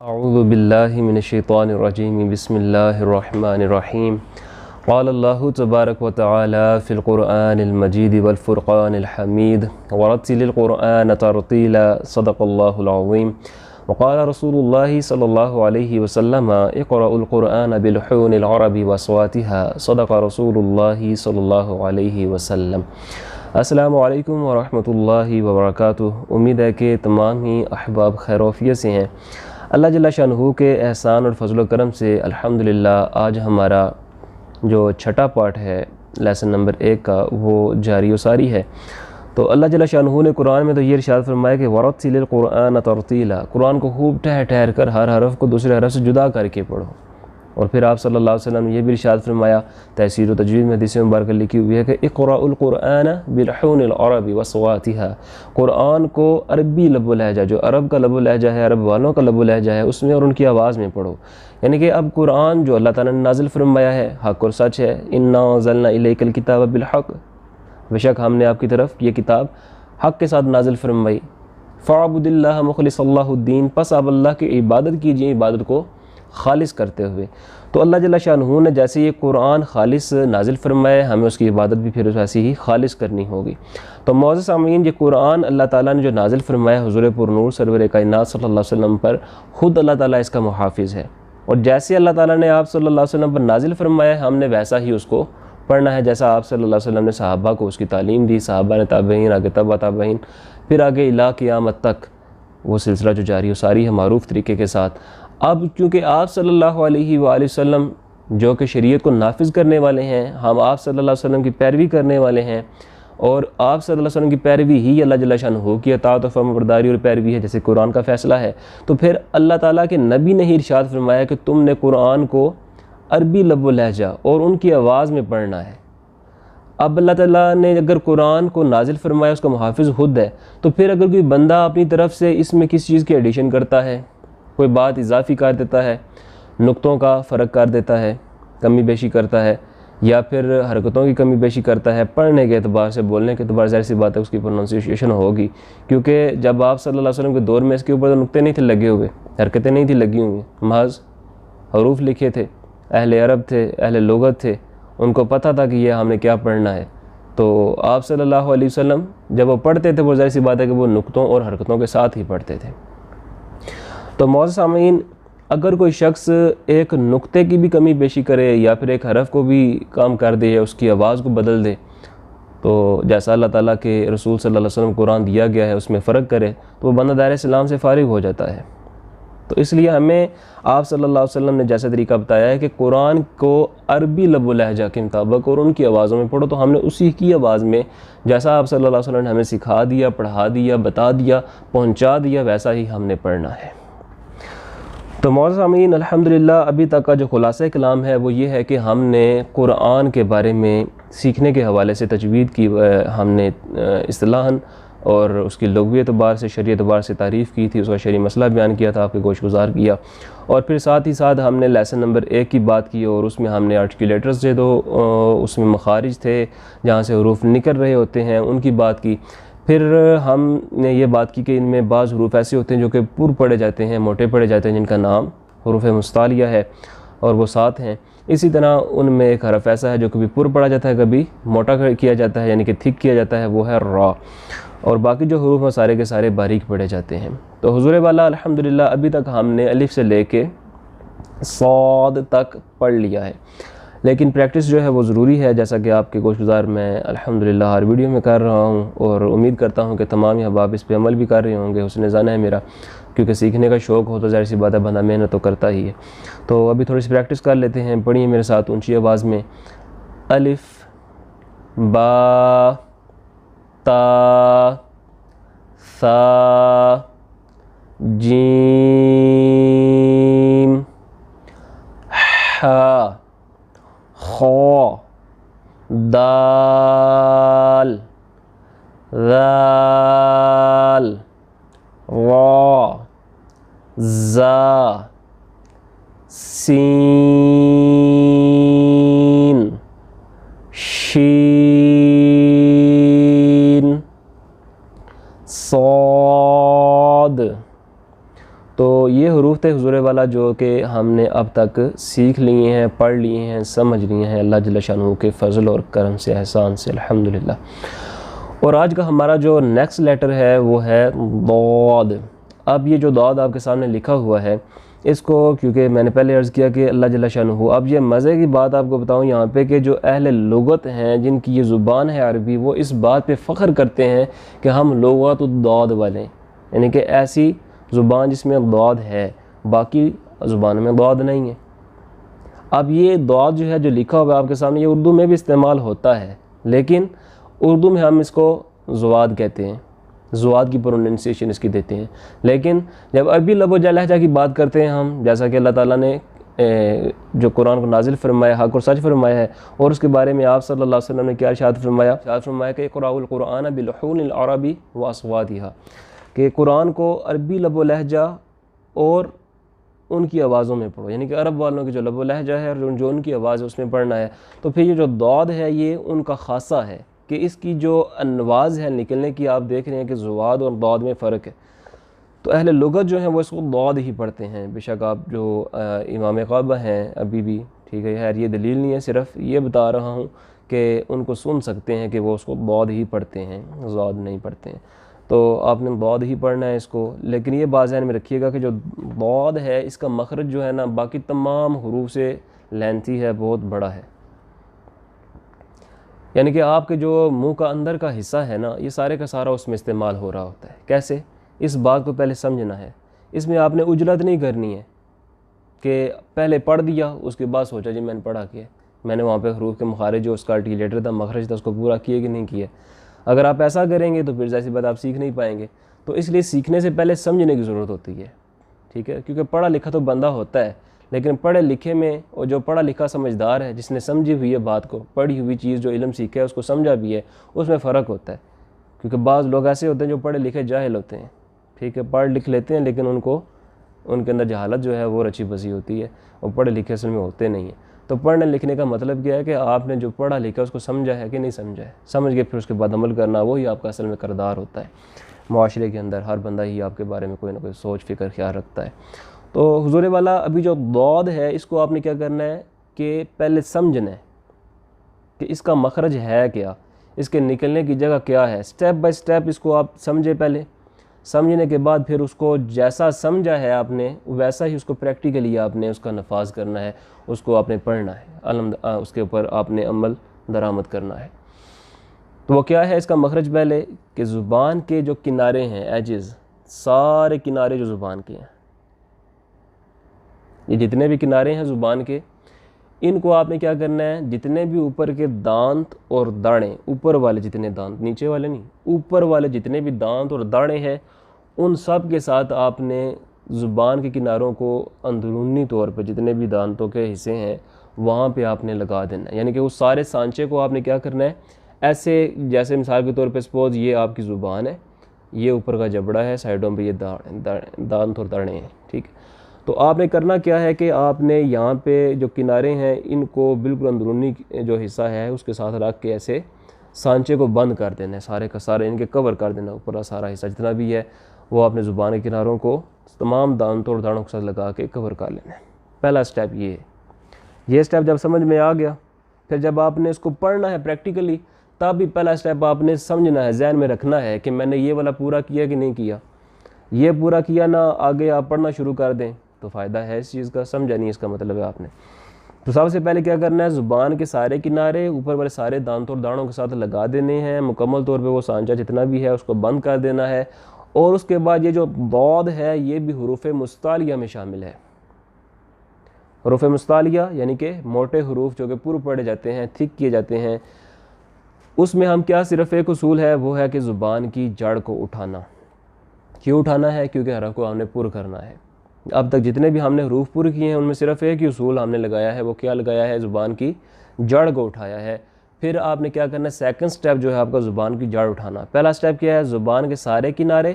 اعوذ باللہ من الشیطان الرجیم بسم اللہ الرحمن الرحیم قال اللہ تبارک و تعالی فی القرآن المجید والفرقان الحمید ورتل القرآن ترتیلا صدق اللہ العظیم وقال رسول اللہ صلی اللہ علیہ وسلم اقرأوا القرآن بلحون العرب واصواتها صدق رسول اللہ صلی اللہ علیہ وسلم۔ السلام علیکم ورحمۃ اللہ وبرکاتہ۔ امید ہے کہ تمام ہی احباب خیر و عافیت سے ہیں۔ اللہ جل شانہ کے احسان اور فضل و کرم سے الحمدللہ آج ہمارا جو چھٹا پارٹ ہے لیسن نمبر 1 کا وہ جاری و ساری ہے۔ تو اللہ جل شانہ نے قرآن میں تو یہ ارشاد فرمایا کہ وَرَتِّلِ الْقُرْآنَ تَرْتِيلًا، قرآن کو خوب ٹھہر کر ہر حرف کو دوسرے حرف سے جدا کر کے پڑھو۔ اور پھر آپ صلی اللہ علیہ وسلم نے یہ بھی ارشاد فرمایا، تفسیر و تجوید میں حدیث مبارکہ لکھی ہوئی ہے کہ اقرأوا القرآن بلحون العرب واصواتها، قرآن کو عربی لب و لہجہ، جو عرب کا لب و لہجہ ہے، عرب والوں کا لب و لہجہ ہے، اس میں اور ان کی آواز میں پڑھو۔ یعنی کہ اب قرآن جو اللہ تعالیٰ نے نازل فرمایا ہے حق اور سچ ہے۔ اِنَّا أَنزَلْنَا إِلَيْكَ الْكِتَابَ بِالْحَقِّ، بے شک ہم نے آپ کی طرف یہ کتاب حق کے ساتھ نازل فرمائی۔ فَاعْبُدِ اللَّهَ مُخْلِصًا لَهُ الدِّينَ، پس آپ اللہ کی عبادت کیجئے، عبادت کو خالص کرتے ہوئے۔ تو اللہ جل شانہ نے جیسے یہ قرآن خالص نازل فرمایا، ہمیں اس کی عبادت بھی پھر ویسی ہی خالص کرنی ہوگی۔ تو معزز سامعین، یہ قرآن اللہ تعالیٰ نے جو نازل فرمایا حضور پر نور سرور کائنات صلی اللہ علیہ وسلم پر، خود اللہ تعالیٰ اس کا محافظ ہے، اور جیسے اللہ تعالیٰ نے آپ صلی اللہ علیہ وسلم پر نازل فرمایا، ہم نے ویسا ہی اس کو پڑھنا ہے جیسا آپ صلی اللہ علیہ وسلم نے صحابہ کو اس کی تعلیم دی، صحابہ نے تابعین، آگے تبع تابعین، پھر آگے الی قیامت تک وہ سلسلہ جو جاری و ساری ہے معروف طریقے کے ساتھ۔ اب چونکہ آپ صلی اللہ علیہ وآلہ وسلم جو کہ شریعت کو نافذ کرنے والے ہیں، ہم آپ صلی اللہ علیہ وسلم کی پیروی کرنے والے ہیں، اور آپ صلی اللہ علیہ وسلم کی پیروی ہی اللہ جل شانہ کی اطاعت و فرمانبرداری اور پیروی ہے، جیسے قرآن کا فیصلہ ہے۔ تو پھر اللہ تعالیٰ کے نبی نے ہی ارشاد فرمایا کہ تم نے قرآن کو عربی لب و لہجہ اور ان کی آواز میں پڑھنا ہے۔ اب اللہ تعالیٰ نے اگر قرآن کو نازل فرمایا، اس کا محافظ خود ہے، تو پھر اگر کوئی بندہ اپنی طرف سے اس میں کسی چیز کی ایڈیشن کرتا ہے، کوئی بات اضافی کر دیتا ہے، نقطوں کا فرق کر دیتا ہے، کمی بیشی کرتا ہے، یا پھر حرکتوں کی کمی بیشی کرتا ہے، پڑھنے کے اعتبار سے، بولنے کے اعتبار سے، ظاہر سی بات ہے اس کی پروننسیشن ہوگی، کیونکہ جب آپ صلی اللہ علیہ وسلم کے دور میں اس کے اوپر تو نقطے نہیں تھے لگے ہوئے، حرکتیں نہیں تھی لگی ہوئی، محض حروف لکھے تھے، اہل عرب تھے، اہل لغت تھے، ان کو پتہ تھا کہ یہ ہم نے کیا پڑھنا ہے۔ تو آپ صلی اللہ علیہ وسلم جب وہ پڑھتے تھے، وہ ظاہر سی بات ہے کہ وہ نقطوں اور حرکتوں کے ساتھ ہی پڑھتے تھے۔ تو معزز سامعین، اگر کوئی شخص ایک نقطے کی بھی کمی بیشی کرے یا پھر ایک حرف کو بھی کام کر دے یا اس کی آواز کو بدل دے، تو جیسا اللہ تعالیٰ کے رسول صلی اللہ علیہ وسلم قرآن دیا گیا ہے اس میں فرق کرے، تو وہ بندہ دائرہ اسلام سے فارغ ہو جاتا ہے۔ تو اس لیے ہمیں آپ صلی اللہ علیہ وسلم نے جیسا طریقہ بتایا ہے کہ قرآن کو عربی لب و لہجہ کے مطابق اور ان کی آوازوں میں پڑھو، تو ہم نے اسی کی آواز میں جیسا آپ صلی اللہ علیہ وسلم نے ہمیں سکھا دیا، پڑھا دیا، بتا دیا، پہنچا دیا، ویسا ہی ہم نے پڑھنا ہے۔ تو معزز سامعین، الحمدللہ ابھی تک کا جو خلاصہ کلام ہے وہ یہ ہے کہ ہم نے قرآن کے بارے میں سیکھنے کے حوالے سے تجوید کی ہم نے اصطلاحاً اور اس کی لغوی اعتبار سے، شرعی اعتبار سے تعریف کی تھی، اس کا شرعی مسئلہ بیان کیا تھا، آپ کے گوش گزار کیا، اور پھر ساتھ ہی ساتھ ہم نے لیسن نمبر 1 کی بات کی، اور اس میں ہم نے آرٹیکولیٹرز جو تو اس میں مخارج تھے جہاں سے حروف نکل رہے ہوتے ہیں ان کی بات کی۔ پھر ہم نے یہ بات کی کہ ان میں بعض حروف ایسے ہوتے ہیں جو کہ پر پڑھے جاتے ہیں، موٹے پڑھے جاتے ہیں، جن کا نام حروف مستعلیہ ہے اور وہ 7 ہیں۔ اسی طرح ان میں ایک حرف ایسا ہے جو کبھی پر پڑھا جاتا ہے، کبھی موٹا کیا جاتا ہے، یعنی کہ تھک کیا جاتا ہے، وہ ہے را، اور باقی جو حروف ہیں سارے کے سارے باریک پڑھے جاتے ہیں۔ تو حضور والا الحمدللہ ابھی تک ہم نے الف سے لے کے صاد تک پڑھ لیا ہے، لیکن پریکٹس جو ہے وہ ضروری ہے، جیسا کہ آپ کے گوش گزار میں الحمدللہ ہر ویڈیو میں کر رہا ہوں، اور امید کرتا ہوں کہ تمام احباب اس پہ عمل بھی کر رہے ہوں گے۔ حسن ظن ہے میرا، کیونکہ سیکھنے کا شوق ہو تو ظاہر سی بات ہے بندہ محنت تو کرتا ہی ہے۔ تو ابھی تھوڑی سی پریکٹس کر لیتے ہیں، پڑھیے میرے ساتھ اونچی آواز میں، الف با تا ثا جیم حا خا دال ذال را زا سین شین صاد تو یہ حروف تھے حضور والا جو کہ ہم نے اب تک سیکھ لیے ہیں، پڑھ لیے ہیں، سمجھ لیے ہیں اللہ جل شانہ کے فضل اور کرم سے، احسان سے، الحمدللہ۔ اور آج کا ہمارا جو نیکسٹ لیٹر ہے وہ ہے ضاد۔ اب یہ جو ضاد آپ کے سامنے لکھا ہوا ہے، اس کو کیونکہ میں نے پہلے عرض کیا کہ اللہ جل شانہ، اب یہ مزے کی بات آپ کو بتاؤں یہاں پہ کہ جو اہل لغت ہیں جن کی یہ زبان ہے عربی، وہ اس بات پہ فخر کرتے ہیں کہ ہم لغت الضاد والے ہیں، یعنی کہ ایسی زبان جس میں ضاد ہے، باقی زبان میں ضاد نہیں ہے۔ اب یہ ضاد جو ہے جو لکھا ہوا ہے آپ کے سامنے، یہ اردو میں بھی استعمال ہوتا ہے، لیکن اردو میں ہم اس کو زواد کہتے ہیں، زواد کی پروننسیشن اس کی دیتے ہیں۔ لیکن جب عربی لب و لہجہ کی بات کرتے ہیں ہم، جیسا کہ اللہ تعالیٰ نے جو قرآن کو نازل فرمایا، حق اور سچ فرمایا ہے، اور اس کے بارے میں آپ صلی اللہ علیہ وسلم نے کیا ارشاد فرمایا؟ ارشاد فرمایا کہ اقرأوا القرآن بلحون العربی واصواتها، کہ قرآن کو عربی لب و لہجہ اور ان کی آوازوں میں پڑھو، یعنی کہ عرب والوں کی جو لب و لہجہ ہے اور جو ان کی آواز ہے اس میں پڑھنا ہے۔ تو پھر یہ جو ضاد ہے یہ ان کا خاصہ ہے کہ اس کی جو انواز ہے نکلنے کی، آپ دیکھ رہے ہیں کہ زواد اور ضاد میں فرق ہے۔ تو اہل لغت جو ہیں وہ اس کو ضاد ہی پڑھتے ہیں، بے شک آپ جو امام قعبہ ہیں ابھی بھی، ٹھیک ہے، خیر یہ دلیل نہیں ہے، صرف یہ بتا رہا ہوں کہ ان کو سن سکتے ہیں کہ وہ اس کو ضاد ہی پڑھتے ہیں، ضاد نہیں پڑھتے ہیں۔ تو آپ نے ضاد ہی پڑھنا ہے اس کو، لیکن یہ بات ذہن میں رکھیے گا کہ جو ضاد ہے اس کا مخرج جو ہے نا باقی تمام حروف سے لینتھی ہے، بہت بڑا ہے، یعنی کہ آپ کے جو منہ کا اندر کا حصہ ہے نا، یہ سارے کا سارا اس میں استعمال ہو رہا ہوتا ہے۔ کیسے؟ اس بات کو پہلے سمجھنا ہے، اس میں آپ نے اجلت نہیں کرنی ہے کہ پہلے پڑھ دیا اس کے بعد سوچا جی میں نے پڑھا کیا، میں نے وہاں پہ حروف کے مخارج جو اس کا آرٹیکولیٹر تھا، مخرج تھا، اس کو پورا کیے کہ نہیں کیا۔ اگر آپ ایسا کریں گے تو پھر ظاہر سی بات آپ سیکھ نہیں پائیں گے۔ تو اس لیے سیکھنے سے پہلے سمجھنے کی ضرورت ہوتی ہے، ٹھیک ہے، کیونکہ پڑھا لکھا تو بندہ ہوتا ہے، لیکن پڑھے لکھے میں، اور جو پڑھا لکھا سمجھدار ہے جس نے سمجھی ہوئی ہے بات کو، پڑھی ہوئی چیز جو علم سیکھا ہے اس کو سمجھا بھی ہے، اس میں فرق ہوتا ہے۔ کیونکہ بعض لوگ ایسے ہوتے ہیں جو پڑھے لکھے جاہل ہوتے ہیں، ٹھیک ہے، پڑھ لکھ لیتے ہیں لیکن ان کے اندر جہالت جو ہے وہ رچی بسی ہوتی ہے، اور پڑھے لکھے اصل میں ہوتے نہیں ہیں۔ تو پڑھنے لکھنے کا مطلب کیا ہے کہ آپ نے جو پڑھا لکھا اس کو سمجھا ہے کہ نہیں سمجھا ہے، سمجھ کے پھر اس کے بعد عمل کرنا، وہی آپ کا اصل میں کردار ہوتا ہے۔ معاشرے کے اندر ہر بندہ ہی آپ کے بارے میں کوئی نہ کوئی سوچ فکر خیال رکھتا ہے۔ تو حضور والا ابھی جو ضاد ہے اس کو آپ نے کیا کرنا ہے کہ پہلے سمجھنا ہے کہ اس کا مخرج ہے کیا، اس کے نکلنے کی جگہ کیا ہے، سٹیپ بائی سٹیپ اس کو آپ سمجھے پہلے، سمجھنے کے بعد پھر اس کو جیسا سمجھا ہے آپ نے ویسا ہی اس کو پریکٹیکلی آپ نے اس کا نفاذ کرنا ہے، اس کو آپ نے پڑھنا ہے، اس کے اوپر آپ نے عمل درآمد کرنا ہے۔ تو وہ کیا ہے اس کا مخرج؟ پہلے کہ زبان کے جو کنارے ہیں، ایجز، سارے کنارے جو زبان کے ہیں، یہ جتنے بھی کنارے ہیں زبان کے، ان کو آپ نے کیا کرنا ہے، جتنے بھی اوپر کے دانت اور داڑیں، اوپر والے جتنے دانت، نیچے والے نہیں، اوپر والے جتنے بھی دانت اور داڑیں ہیں، ان سب کے ساتھ آپ نے زبان کے کناروں کو اندرونی طور پہ جتنے بھی دانتوں کے حصے ہیں وہاں پہ آپ نے لگا دینا ہے، یعنی کہ اس سارے سانچے کو آپ نے کیا کرنا ہے، ایسے جیسے مثال کے طور پہ سپوز یہ آپ کی زبان ہے، یہ اوپر کا جبڑا ہے، سائڈوں پہ یہ دانت اور داڑیں ہیں، ٹھیک ہے۔ تو آپ نے کرنا کیا ہے کہ آپ نے یہاں پہ جو کنارے ہیں ان کو بالکل اندرونی جو حصہ ہے اس کے ساتھ رکھ کے ایسے سانچے کو بند کر دینا ہے، سارے کا سارے ان کے کور کر دینا، اوپر کا سارا حصہ جتنا بھی ہے وہ آپ نے زبان کے کناروں کو تمام دانتوں اور داڑوں کے ساتھ لگا کے کور کر لینا ہے۔ پہلا سٹیپ یہ ہے۔ یہ سٹیپ جب سمجھ میں آ گیا، پھر جب آپ نے اس کو پڑھنا ہے پریکٹیکلی، تب بھی پہلا سٹیپ آپ نے سمجھنا ہے، ذہن میں رکھنا ہے کہ میں نے یہ والا پورا کیا کہ نہیں کیا۔ یہ پورا کیا نہ آگے آپ پڑھنا شروع کر دیں تو فائدہ ہے اس چیز کا، سمجھا نہیں اس کا مطلب ہے آپ نے۔ تو سب سے پہلے کیا کرنا ہے، زبان کے سارے کنارے اوپر والے سارے دانتوں اور داڑوں کے ساتھ لگا دینے ہیں، مکمل طور پہ وہ سانچہ جتنا بھی ہے اس کو بند کر دینا ہے، اور اس کے بعد یہ جو ضاد ہے یہ بھی حروف مستعلیہ میں شامل ہے۔ حروف مستعلیہ یعنی کہ موٹے حروف جو کہ پر پڑھے جاتے ہیں، تھک کیے جاتے ہیں، اس میں ہم کیا صرف ایک اصول ہے، وہ ہے کہ زبان کی جڑ کو اٹھانا۔ کیوں اٹھانا ہے؟ کیونکہ حرف کو ہم نے پر کرنا ہے۔ اب تک جتنے بھی ہم نے حروف پر کیے ہیں ان میں صرف ایک ہی اصول ہم نے لگایا ہے، وہ کیا لگایا ہے؟ زبان کی جڑ کو اٹھایا ہے۔ پھر آپ نے کیا کرنا ہے، سیکنڈ سٹیپ جو ہے آپ کا زبان کی جڑ اٹھانا۔ پہلا سٹیپ کیا ہے، زبان کے سارے کنارے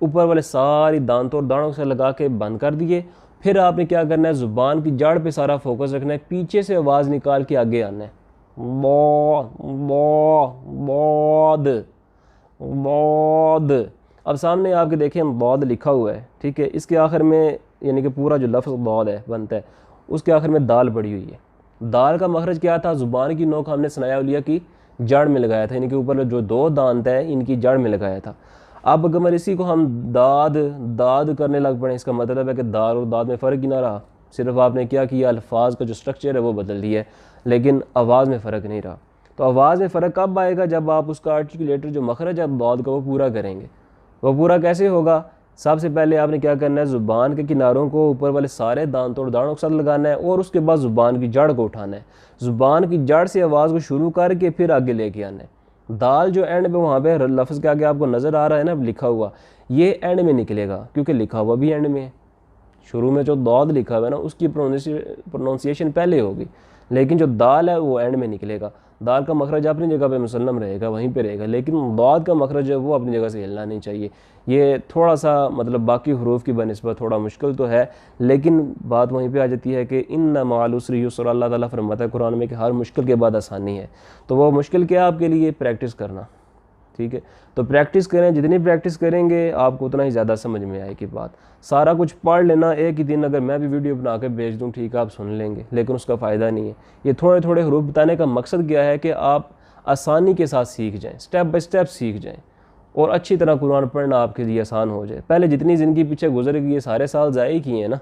اوپر والے ساری دانتوں اور داڑوں سے لگا کے بند کر دیے۔ پھر آپ نے کیا کرنا ہے، زبان کی جڑ پہ سارا فوکس رکھنا ہے، پیچھے سے آواز نکال کے آگے آنا ہے، ضاد ضاد ضاد۔ اب سامنے آپ کے دیکھیں ضاد لکھا ہوا ہے، ٹھیک ہے، اس کے آخر میں یعنی کہ پورا جو لفظ ضاد ہے بنتا ہے اس کے آخر میں دال پڑی ہوئی ہے۔ دال کا مخرج کیا تھا؟ زبان کی نوک ہم نے ثنایا الیہ کی جڑ میں لگایا تھا، یعنی کہ اوپر جو دو دانت ہیں ان کی جڑ میں لگایا تھا۔ اب اگر اسی کو ہم داد کرنے لگ پڑیں، اس کا مطلب ہے کہ دال اور داد میں فرق ہی نہ رہا، صرف آپ نے کیا کیا، الفاظ کا جو سٹرکچر ہے وہ بدل دیا ہے، لیکن آواز میں فرق نہیں رہا۔ تو آواز میں فرق کب آئے گا؟ جب آپ اس کا آرٹیکولیٹر جو مخرج ہے داد کا وہ پورا کریں گے۔ وہ پورا کیسے ہوگا؟ سب سے پہلے آپ نے کیا کرنا ہے، زبان کے کناروں کو اوپر والے سارے دانتوں اور داڑھوں کے ساتھ لگانا ہے، اور اس کے بعد زبان کی جڑ کو اٹھانا ہے، زبان کی جڑ سے آواز کو شروع کر کے پھر آگے لے کے آنا ہے۔ دال جو اینڈ پہ وہاں پہ لفظ کے آگے آپ کو نظر آ رہا ہے نا لکھا ہوا، یہ اینڈ میں نکلے گا، کیونکہ لکھا ہوا بھی اینڈ میں ہے۔ شروع میں جو داد لکھا ہوا ہے نا اس کی پروننسیشن پہلے ہوگی، لیکن جو دال ہے وہ اینڈ میں نکلے گا۔ دال کا مخرج اپنی جگہ پہ مسلم رہے گا، وہیں پہ رہے گا، لیکن داد کا مخرج ہے وہ اپنی جگہ سے ہلنا نہیں چاہیے۔ یہ تھوڑا سا مطلب باقی حروف کی بنسبت تھوڑا مشکل تو ہے، لیکن بات وہیں پہ آ جاتی ہے کہ ان مع العسر یسرا، اللہ تعالیٰ فرماتا ہے قرآن میں کہ ہر مشکل کے بعد آسانی ہے۔ تو وہ مشکل کیا آپ کے لیے؟ پریکٹس کرنا، ٹھیک ہے؟ تو پریکٹس کریں، جتنی پریکٹس کریں گے آپ کو اتنا ہی زیادہ سمجھ میں آئے گی بات۔ سارا کچھ پڑھ لینا ایک ہی دن اگر میں بھی ویڈیو بنا کے بھیج دوں، ٹھیک ہے آپ سن لیں گے، لیکن اس کا فائدہ نہیں ہے۔ یہ تھوڑے تھوڑے حروف بتانے کا مقصد کیا ہے کہ آپ آسانی کے ساتھ سیکھ جائیں، سٹیپ بائی سٹیپ سیکھ جائیں، اور اچھی طرح قرآن پڑھنا آپ کے لیے آسان ہو جائے۔ پہلے جتنی زندگی پیچھے گزر گئی ہے سارے سال ضائع کیے ہیں نا،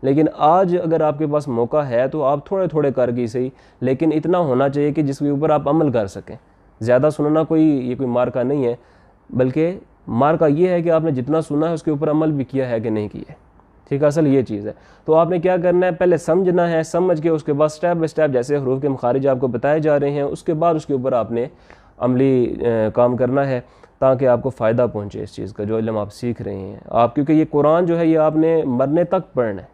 لیکن آج اگر آپ کے پاس موقع ہے تو آپ تھوڑے تھوڑے کر گئی صحیح، لیکن اتنا ہونا چاہیے کہ جس کے اوپر آپ عمل کر سکیں۔ زیادہ سننا یہ کوئی مارکا نہیں ہے، بلکہ مارکا یہ ہے کہ آپ نے جتنا سنا ہے اس کے اوپر عمل بھی کیا ہے کہ نہیں کیا ہے، ٹھیک ہے؟ اصل یہ چیز ہے۔ تو آپ نے کیا کرنا ہے، پہلے سمجھنا ہے، سمجھ کے اس کے بعد سٹیپ بائی سٹیپ جیسے حروف کے مخارج آپ کو بتائے جا رہے ہیں اس کے بعد اس کے اوپر آپ نے عملی کام کرنا ہے، تاکہ آپ کو فائدہ پہنچے اس چیز کا جو علم آپ سیکھ رہے ہیں آپ، کیونکہ یہ قرآن جو ہے یہ آپ نے مرنے تک پڑھنا ہے۔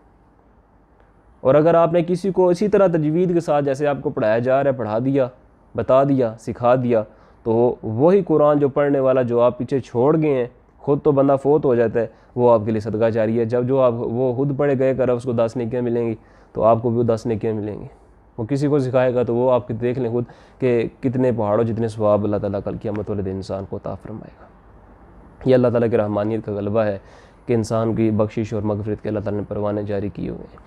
اور اگر آپ نے کسی کو اسی طرح تجوید کے ساتھ جیسے آپ کو پڑھایا جا رہا ہے پڑھا دیا، بتا دیا، سکھا دیا، تو وہی قرآن جو پڑھنے والا جو آپ پیچھے چھوڑ گئے ہیں، خود تو بندہ فوت ہو جاتا ہے، وہ آپ کے لیے صدقہ جاری ہے۔ جب جو آپ وہ خود پڑھے گئے کر اس کو 10 نیکیاں ملیں گی، تو آپ کو بھی 10 نیکیاں ملیں گی۔ وہ کسی کو سکھائے گا تو وہ آپ دیکھ لیں خود کہ کتنے پہاڑوں جتنے ثواب اللہ تعالیٰ کل قیامت والے دن انسان کو عطا فرمائے گا۔ یہ اللہ تعالیٰ کی رحمانیت کا غلبہ ہے کہ انسان کی بخشش اور مغفرت کے اللہ تعالیٰ نے پروانے جاری کیے ہوئے ہیں۔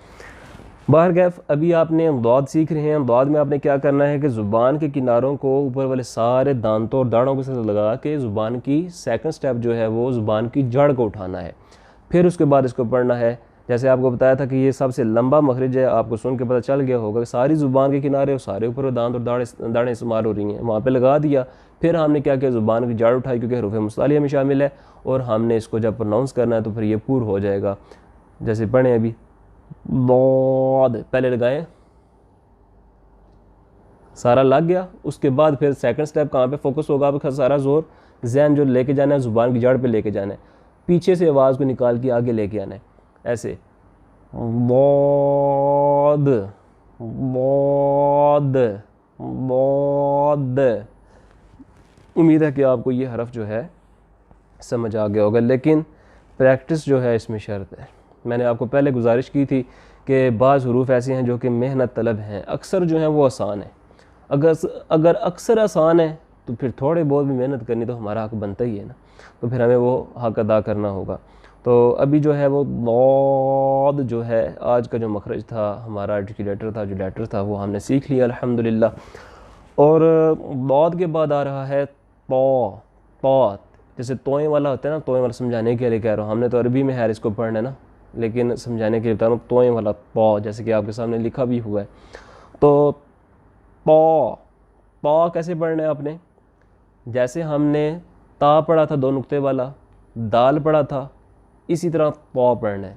بہرکیف ابھی آپ نے ضاد سیکھ رہے ہیں، ضاد میں آپ نے کیا کرنا ہے کہ زبان کے کناروں کو اوپر والے سارے دانتوں اور داڑھوں کے ساتھ لگا کے زبان کی سیکنڈ سٹیپ جو ہے وہ زبان کی جڑ کو اٹھانا ہے، پھر اس کے بعد اس کو پڑھنا ہے۔ جیسے آپ کو بتایا تھا کہ یہ سب سے لمبا مخرج ہے، آپ کو سن کے پتہ چل گیا ہوگا کہ ساری زبان کے کنارے اور سارے اوپر دانت اور داڑھیں استعمال ہو رہی ہیں، وہاں پہ لگا دیا۔ پھر ہم نے کیا کیا، زبان کی جڑ اٹھائی کیونکہ حروف مستعلیہ میں شامل ہے، اور ہم نے اس کو جب پروناؤنس کرنا ہے تو پھر یہ پور ہو جائے گا۔ جیسے پڑھیں ابھی ضاد، پہلے لگائیں، سارا لگ گیا، اس کے بعد پھر سیکنڈ سٹیپ کہاں پہ فوکس ہوگا، آپ کا سارا زور ذہن جو لے کے جانا ہے زبان کی جڑ پہ لے کے جانا ہے، پیچھے سے آواز کو نکال کے آگے لے کے آنا ہے، ایسے ضاد ضاد ضاد۔ امید ہے کہ آپ کو یہ حرف جو ہے سمجھ آ گیا ہوگا، لیکن پریکٹس جو ہے اس میں شرط ہے۔ میں نے آپ کو پہلے گزارش کی تھی کہ بعض حروف ایسے ہیں جو کہ محنت طلب ہیں، اکثر جو ہیں وہ آسان ہیں۔ اگر اکثر آسان ہے تو پھر تھوڑے بہت بھی محنت کرنی تو ہمارا حق بنتا ہی ہے نا، تو پھر ہمیں وہ حق ادا کرنا ہوگا۔ تو ابھی جو ہے وہ ضاد جو ہے آج کا جو مخرج تھا ہمارا آرٹیکولیٹر تھا، جو لیٹر تھا وہ ہم نے سیکھ لیا الحمدللہ۔ اور ضاد کے بعد آ رہا ہے طا، جیسے توئیں والا ہوتا ہے نا، توئیں والا سمجھانے کے لیے کہہ رہا ہوں، ہم نے تو عربی میں ہے اس کو پڑھنا ہے نا، لیکن سمجھانے کے لیے بتا رہا ہوں توئیں والا طا، جیسے کہ آپ کے سامنے لکھا بھی ہوا ہے۔ تو طا کیسے پڑھنا ہے آپ نے؟ جیسے ہم نے تا پڑھا تھا 2 نقطے والا، دال پڑھا تھا، اسی طرح طا پڑھنا ہے۔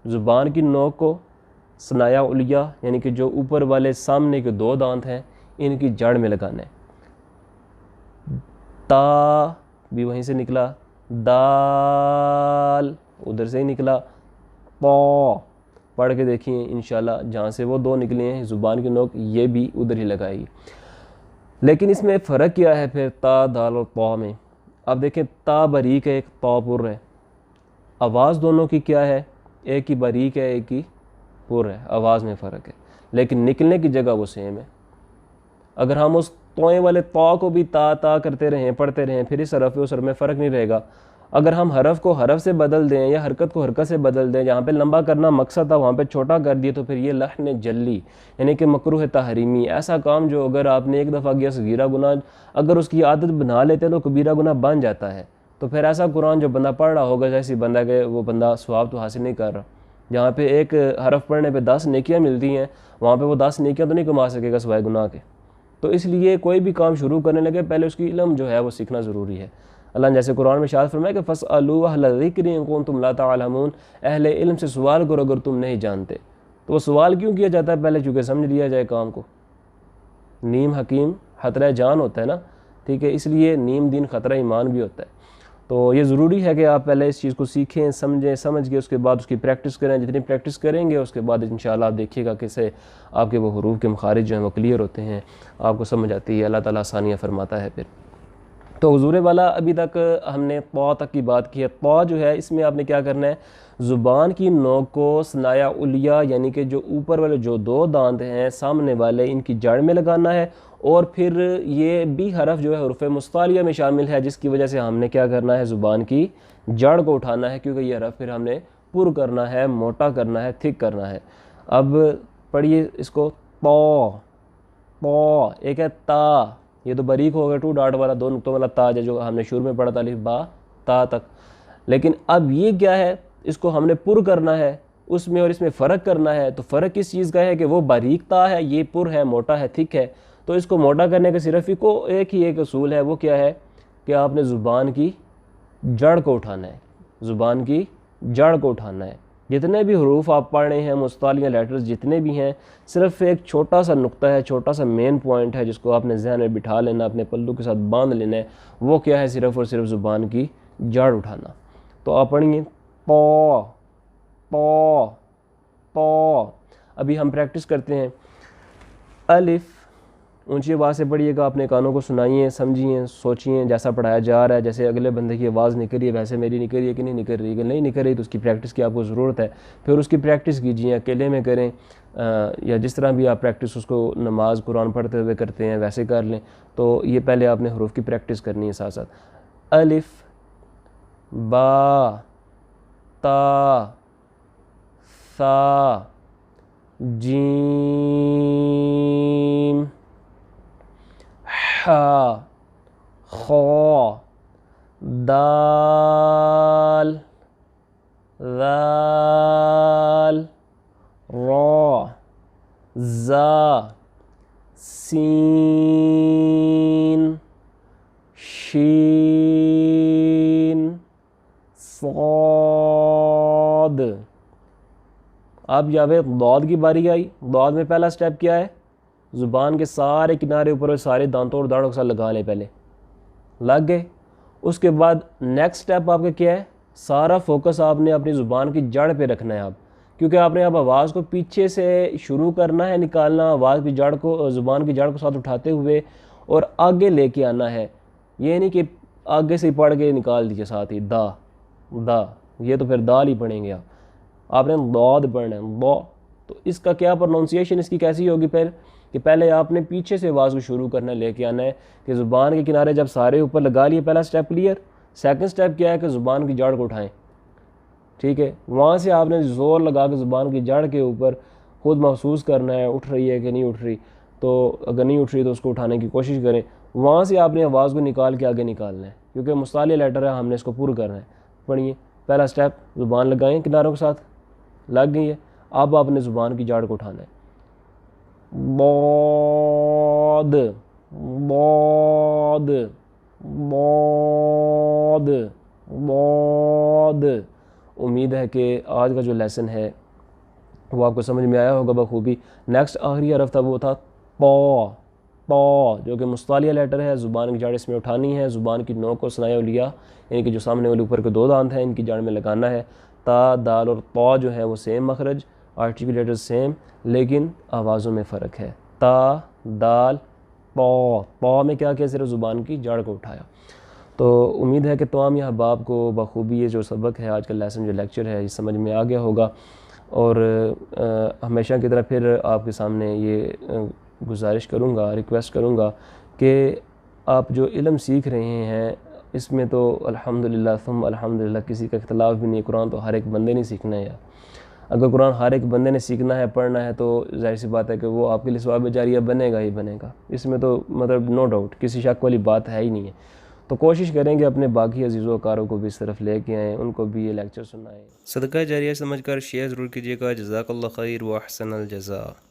زبان کی نوک کو ثنایا علیہ یعنی کہ جو اوپر والے سامنے کے 2 دانت ہیں ان کی جڑ میں لگانا ہے۔ تا بھی وہیں سے نکلا، دال ادھر سے ہی نکلا، طا پڑھ کے دیکھیں انشاءاللہ جہاں سے وہ 2 نکلے ہیں زبان کی نوک یہ بھی ادھر ہی لگائے گی۔ لیکن اس میں فرق کیا ہے پھر تا، دال اور طا میں؟ اب دیکھیں تا باریک ہے، ایک طا پر ہے، آواز دونوں کی کیا ہے؟ ایک کی باریک ہے ایک کی پر ہے، آواز میں فرق ہے، لیکن نکلنے کی جگہ وہ سیم ہے۔ اگر ہم اس توئیں والے طا کو بھی تا تا کرتے رہیں پڑھتے رہیں پھر اس حرف پہ اس حرف میں فرق نہیں رہے گا۔ اگر ہم حرف کو حرف سے بدل دیں یا حرکت کو حرکت سے بدل دیں، جہاں پہ لمبا کرنا مقصد تھا وہاں پہ چھوٹا کر دیے، تو پھر یہ لحن جلی یعنی کہ مکروہ تحریمی، ایسا کام جو اگر آپ نے ایک دفعہ کیا صغیرہ گناہ، اگر اس کی عادت بنا لیتے ہیں تو کبیرہ گناہ بن جاتا ہے. تو پھر ایسا قرآن جو بندہ پڑھ رہا ہوگا جیسی بندہ کہ وہ بندہ ثواب تو حاصل نہیں کر رہا. جہاں پہ ایک حرف پڑھنے پہ 10 نیکیاں ملتی ہیں، وہاں پہ وہ 10 نیکیاں تو نہیں کما سکے گا سوائے گناہ کے. تو اس لیے کوئی بھی کام شروع کرنے لگے پہلے اس کی علم جو ہے وہ سیکھنا ضروری ہے. اللہ نے جیسے قرآن میں ارشاد فرمایا کہ فَاسْأَلُوا أَهْلَ الذِّكْرِ إِن كُنتُمْ لَا تَعْلَمُونَ، اہل علم سے سوال کرو اگر تم نہیں جانتے. تو وہ سوال کیوں کیا جاتا ہے؟ پہلے چونکہ سمجھ لیا جائے کام کو. نیم حکیم خطرہ جان ہوتا ہے نا، ٹھیک ہے، اس لیے نیم دین خطرہ ایمان بھی ہوتا ہے. تو یہ ضروری ہے کہ آپ پہلے اس چیز کو سیکھیں، سمجھیں، سمجھ کے اس کے بعد اس کی پریکٹس کریں. جتنی پریکٹس کریں گے اس کے بعد انشاءاللہ آپ دیکھیے گا کیسے آپ کے وہ حروف کے مخارج جو ہیں وہ کلیئر ہوتے ہیں، آپ کو سمجھ آتی ہے، اللہ تعالیٰ آسانیاں فرماتا ہے. پھر تو حضور والا ابھی تک ہم نے طا تک کی بات کی ہے. طا جو ہے اس میں آپ نے کیا کرنا ہے، زبان کی نوک کو ثنایا علیہ یعنی کہ جو اوپر والے جو 2 دانت ہیں سامنے والے، ان کی جڑ میں لگانا ہے. اور پھر یہ بھی حرف جو ہے حروف مستعلیہ میں شامل ہے، جس کی وجہ سے ہم نے کیا کرنا ہے، زبان کی جڑ کو اٹھانا ہے، کیونکہ یہ حرف پھر ہم نے پر کرنا ہے، موٹا کرنا ہے، تھک کرنا ہے. اب پڑھیے اس کو، طا طا، ایک ہے تا، یہ تو باریک ہو گیا 2 ڈاٹ والا 2 نقطوں والا تا جو ہم نے شروع میں پڑھا تھا الف با تا تک. لیکن اب یہ کیا ہے، اس کو ہم نے پر کرنا ہے، اس میں اور اس میں فرق کرنا ہے. تو فرق کس چیز کا ہے کہ وہ باریک تا ہے، یہ پر ہے، موٹا ہے، تھک ہے. تو اس کو موٹا کرنے کا صرف ایک ہی اصول ہے، وہ کیا ہے کہ آپ نے زبان کی جڑ کو اٹھانا ہے، زبان کی جڑ کو اٹھانا ہے. جتنے بھی حروف آپ پڑھ رہے ہیں، مستعلیہ لیٹرز جتنے بھی ہیں، صرف ایک چھوٹا سا نقطہ ہے، چھوٹا سا مین پوائنٹ ہے جس کو آپ نے ذہن میں بٹھا لینا، اپنے پلو کے ساتھ باندھ لینا ہے. وہ کیا ہے، صرف اور صرف زبان کی جڑ اٹھانا. تو آپ پڑھیں طا طا طا. ابھی ہم پریکٹس کرتے ہیں. الف، اونچی آواز سے پڑھیے گا، اپنے کانوں کو سنائیے، سمجھیے، سوچیے جیسا پڑھایا جا رہا ہے. جیسے اگلے بندے کی آواز نکل رہی ہے ویسے میری نکل رہی ہے کہ نہیں نکل رہی ہے، کہ نہیں نکل رہی تو اس کی پریکٹس کی آپ کو ضرورت ہے. پھر اس کی پریکٹس کیجیے، اکیلے میں کریں یا جس طرح بھی آپ پریکٹس اس کو نماز قرآن پڑھتے ہوئے کرتے ہیں ویسے کر لیں. تو یہ پہلے آپ نے حروف کی پریکٹس کرنی ہے ساتھ ساتھ. الف با تا ثا جیم حا خا دال ذال را زا سین شین صاد. اب جاوے ضاد کی باری آئی. ضاد میں پہلا سٹیپ کیا ہے، زبان کے سارے کنارے اوپر سارے دانتوں اور داڑھوں کے ساتھ لگا لیں، پہلے لگ گئے. اس کے بعد نیکسٹ سٹیپ آپ کا کیا ہے، سارا فوکس آپ نے اپنی زبان کی جڑ پہ رکھنا ہے. آپ کیونکہ آپ نے اب آواز کو پیچھے سے شروع کرنا ہے نکالنا، آواز کی جڑ کو، زبان کی جڑ کو ساتھ اٹھاتے ہوئے اور آگے لے کے آنا ہے. یہ نہیں کہ آگے سے پڑھ کے نکال دیجیے ساتھ ہی دا دا، یہ تو پھر دال ہی پڑھیں گے آپ نے ضاد پڑھنا ہے ضا. تو اس کا کیا پروننسیشن اس کی کیسی ہوگی پھر، کہ پہلے آپ نے پیچھے سے آواز کو شروع کرنا ہے، لے کے آنا ہے کہ زبان کے کنارے جب سارے اوپر لگا لیے، پہلا سٹیپ کلیئر. سیکنڈ سٹیپ کیا ہے کہ زبان کی جڑ کو اٹھائیں، ٹھیک ہے. وہاں سے آپ نے زور لگا کے زبان کی جڑ کے اوپر خود محسوس کرنا ہے اٹھ رہی ہے کہ نہیں اٹھ رہی. تو اگر نہیں اٹھ رہی تو اس کو اٹھانے کی کوشش کریں. وہاں سے آپ نے آواز کو نکال کے آگے نکالنا ہے، کیونکہ مستعلیہ لیٹر ہے، ہم نے اس کو پورا کرنا ہے. پڑھیے پہلا سٹیپ، زبان لگائیں کناروں کے ساتھ، لگ گئی ہے. اب آپ نے زبان کی جڑ کو اٹھانا ہے. ضاد ضاد ضاد ضاد. امید ہے کہ آج کا جو لیسن ہے وہ آپ کو سمجھ میں آیا ہوگا بخوبی. نیکسٹ آخری حرف تھا وہ تھا طا. طا جو کہ مستعلیہ لیٹر ہے، زبان کی جڑ اس میں اٹھانی ہے، زبان کی نوک کو ثنایا علیہ یعنی کہ جو سامنے والے اوپر کے 2 دانت ہیں ان کی جڑ میں لگانا ہے. تا دال اور طا جو ہے وہ سیم مخرج، آرٹیکولیٹر سیم، لیکن آوازوں میں فرق ہے. تا دال طا. طا میں کیا صرف زبان کی جڑ کو اٹھایا. تو امید ہے کہ تمام یہ احباب کو بخوبی یہ جو سبق ہے، آج کا لیسن جو لیکچر ہے، یہ سمجھ میں آ گیا ہوگا. اور ہمیشہ کی طرح پھر آپ کے سامنے یہ گزارش کروں گا، ریکویسٹ کروں گا کہ آپ جو علم سیکھ رہے ہیں اس میں تو الحمدللہ ثم الحمدللہ کسی کا اختلاف بھی نہیں. قرآن تو ہر ایک بندے نے سیکھنا ہے. اگر قرآن ہر ایک بندے نے سیکھنا ہے پڑھنا ہے تو ظاہر سی بات ہے کہ وہ آپ کے لیے ثواب جاریہ بنے گا ہی بنے گا. اس میں تو مطلب نو ڈاؤٹ کسی شک والی بات ہے ہی نہیں ہے. تو کوشش کریں کہ اپنے باقی عزیز و کاروں کو بھی اس طرف لے کے آئیں, ان کو بھی یہ لیکچر سنائیں. صدقہ جاریہ سمجھ کر شیئر ضرور کیجیے گا. جزاک اللہ خیر و احسن الجزاء.